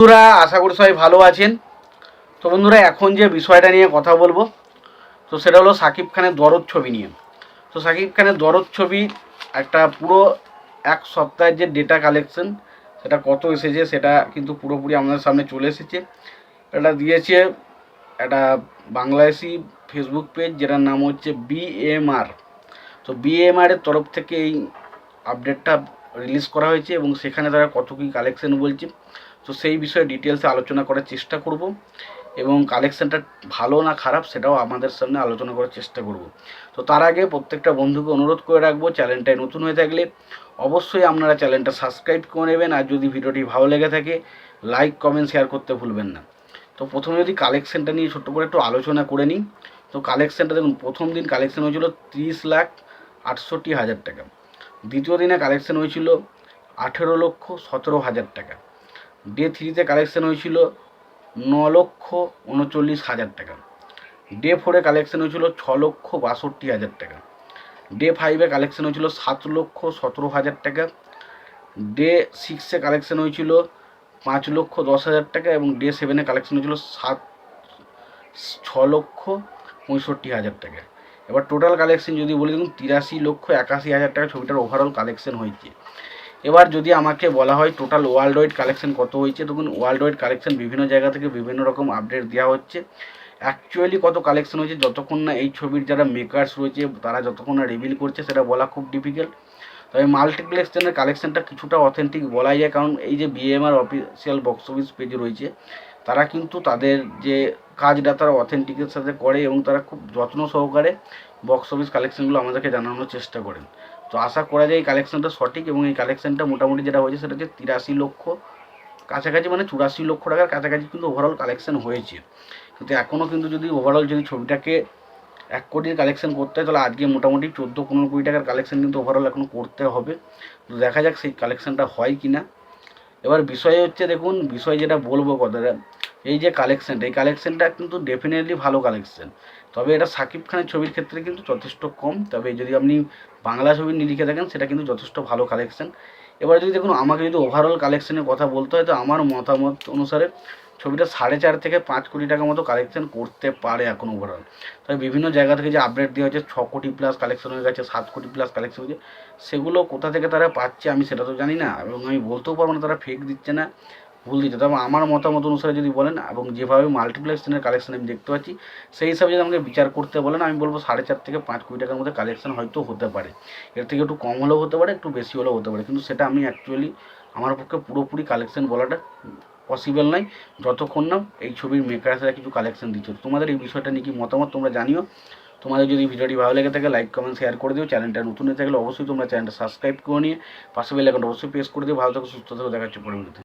বন্ধুরা আশা করি সবাই ভালো আছেন। তো বন্ধুরা এখন যে বিষয়টা নিয়ে কথা বলবো তো সেটা হলো শাকিব খানের দরদ ছবি নিয়ে। তো শাকিব খানের দরদ ছবি একটা পুরো এক সপ্তাহের যে ডেটা কালেকশন সেটা কত এসেছে সেটা কিন্তু পুরোপুরি আমাদের সামনে চলে এসেছে। এটা দিয়েছে একটা বাংলাদেশি ফেসবুক পেজ যেটার নাম হচ্ছে বিএমআর। তো বিএমআর এর তরফ থেকে এই আপডেটটা রিলিজ করা হয়েছে এবং সেখানে তারা কত কী কালেকশন বলছে তো সেই বিষয়ে ডিটেলসে আলোচনা করার চেষ্টা করব এবং কালেকশানটা ভালো না খারাপ সেটাও আমাদের সামনে আলোচনা করার চেষ্টা করব। তো তার আগে প্রত্যেকটা বন্ধুকে অনুরোধ করে রাখবো, চ্যানেলটায় নতুন হয়ে থাকলে অবশ্যই আপনারা চ্যানেলটা সাবস্ক্রাইব করে নেবেন, আর যদি ভিডিওটি ভালো লেগে থাকে লাইক কমেন্ট শেয়ার করতে ভুলবেন না। তো প্রথমে যদি কালেকশানটা নিয়ে ছোট্ট করে একটু আলোচনা করে নিই। তো কালেকশানটা দেখুন, প্রথম দিন কালেকশান হয়েছিল 30,68,000 টাকা। দ্বিতীয় দিনে কালেকশান হয়েছিল 18,17,000 টাকা। ডে 3তে কালেকশান হয়েছিল 9,39,000 টাকা। ডে 4-এ কালেকশান হয়েছিল 6,62,000 টাকা। ডে 5-এ কালেকশান হয়েছিল 7,17,000 টাকা। ডে 6-এ কালেকশান হয়েছিল 5,10,000 টাকা এবং ডে 7-এ কালেকশান হয়েছিল 6,65,000 টাকা। এবার টোটাল কালেকশন যদি বলি দেখুন 83,81,000 টাকা ছবিটার ওভারঅল কালেকশন হয়েছে। এবার যদি আমাকে বলা হয় টোটাল ওয়ার্ল্ড ওয়াইড কালেকশন কত হয়েছে, তখন ওয়ার্ল্ড ওয়াইড কালেকশন বিভিন্ন জায়গা থেকে বিভিন্ন রকম আপডেট দেওয়া হচ্ছে। অ্যাকচুয়ালি কত কালেকশন হয়েছে যতক্ষণ না এই ছবির যারা মেকার্স রয়েছে তারা যতক্ষণ না রিভিল করছে সেটা বলা খুব ডিফিকাল্ট। তবে মাল্টিপ্লেক্সের কালেকশনটা কিছুটা অথেন্টিক বলাই যায়, কারণ এই যে BMR official box office page রয়েছে তারা কিন্তু তাদের যে কাজটা তারা অথেন্টিকের সাথে করে এবং তারা খুব যত্ন সহকারে বক্স অফিস কালেকশনগুলো আমাদেরকে জানানোর চেষ্টা করেন। তো আশা করা যায় এই কালেকশনটা সঠিক এবং এই কালেকশনটা মোটামুটি যেটা হয়েছে সেটা হচ্ছে 83 লক্ষ কাছাকাছি, মানে 84 লক্ষ টাকার কাছাকাছি কিন্তু ওভারঅল কালেকশন হয়েছে। কিন্তু এখনও কিন্তু যদি ওভারঅল যদি ছবিটাকে 1 কোটির কালেকশন করতে হয় তাহলে আজকে মোটামুটি 14-15 কোটি টাকার কালেকশন কিন্তু ওভারঅল এখনও করতে হবে। তো দেখা যাক সেই কালেকশনটা হয় কি না। এবার বিষয় হচ্ছে দেখুন, বিষয় যেটা বলবো কথাটা, এই যে কালেকশানটা এই কালেকশানটা কিন্তু ডেফিনেটলি ভালো কালেকশান। তবে এটা শাকিব খানের ছবির ক্ষেত্রে কিন্তু যথেষ্ট কম, তবে যদি আপনি বাংলা ছবির নিরিখে দেখেন সেটা কিন্তু যথেষ্ট ভালো কালেকশান। এবার যদি দেখুন আমাকে যদি ওভারঅল কালেকশানের কথা বলতে হয় তো আমার মতামত অনুসারে ছবিটা 4.5 থেকে 5 কোটি টাকা মতো কালেকশান করতে পারে এখন ওভারঅল। তবে বিভিন্ন জায়গা থেকে যে আপডেট দেওয়া হচ্ছে 6 কোটি প্লাস কালেকশন হয়ে গেছে, 7 কোটি প্লাস কালেকশন হয়েছে, সেগুলো কোথা থেকে তারা পাচ্ছে আমি সেটা তো জানি না এবং আমি বলতেও পারবো না তারা ফেক দিচ্ছে না ভুল দিচ্ছে। তবে আমার মতামত অনুসারে যদি বলেন এবং যেভাবে মাল্টিপ্লেক্সের কালেকশন আমি দেখতে পাচ্ছি সেই হিসাবে যদি আমাকে বিচার করতে বলেন আমি বলবো 4.5 থেকে 5 কোটি টাকার মধ্যে কালেকশন হয়তো হতে পারে। এর থেকে একটু কম হলেও হতে পারে, একটু বেশি হলেও হতে পারে, কিন্তু সেটা আমি অ্যাকচুয়ালি আমার পক্ষে পুরোপুরি কালেকশন বলাটা পসিবল নয় যতক্ষণ না এই ছবির মেকার্সরা কিছু কালেকশন দিচ্ছে। তোমাদের এই বিষয়টা নিয়ে কি মতামত তোমরা জানিও। তোমাদের যদি ভিডিওটি ভালো লেগে থাকে লাইক কমেন্ট শেয়ার করে দিও। চ্যানেলটা নতুন হয়ে থাকলে অবশ্যই তোমরা চ্যানেলটা সাবস্ক্রাইব করে নিয়ে পাশে বেল আইকনটা অবশ্যই প্রেস করে দিও। ভালো থাকো, সুস্থ থাকো, দেখা হচ্ছে পরবর্তীতে।